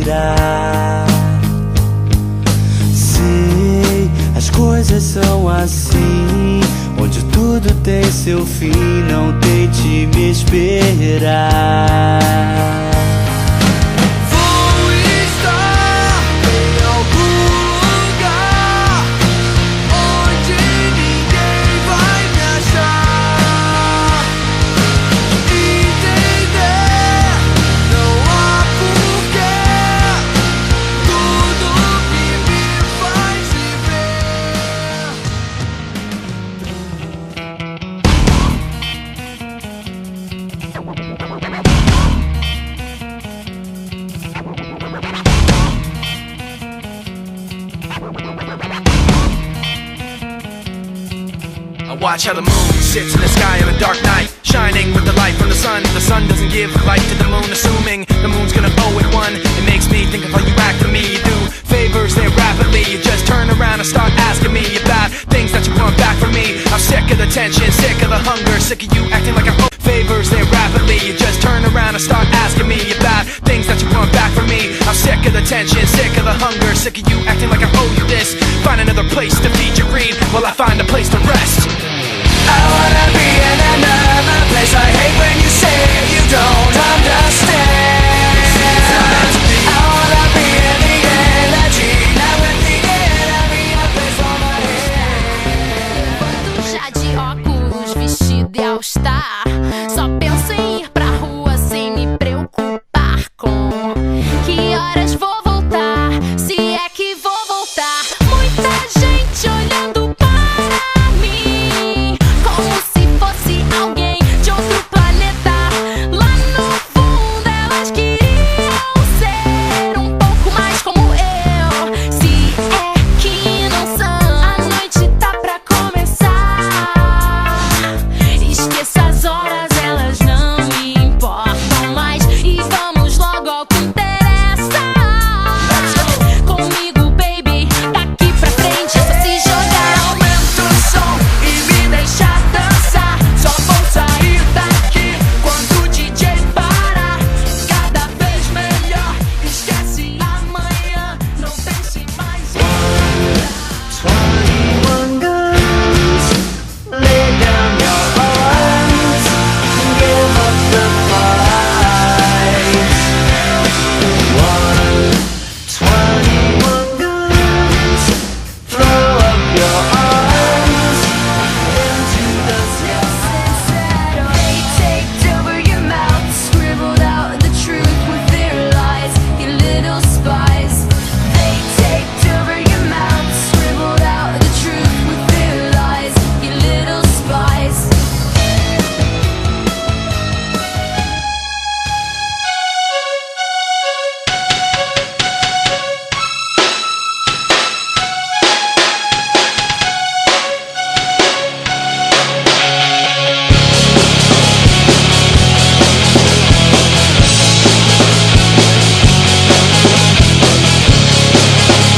respirar. Sei, as coisas são assim, onde tudo tem seu fim, não tente me esperar. I watch how the moon sits in the sky on a dark night, shining with the light from the sun. The sun doesn't give light to the moon, assuming the moon's gonna owe it one. It makes me think of how you act to me. You do favors there rapidly, you just turn around and start asking me about things that you want back from me. I'm sick of the tension, sick of the hunger, sick of you acting like I owe favors there rapidly. You just turn around and start asking me about things that you want back from me. I'm sick of the tension, sick of the hunger, sick of you acting like I owe you this. Find another place to feed your greed while I find a place to rest. I wanna be in another place. I hate when you say you don't understand.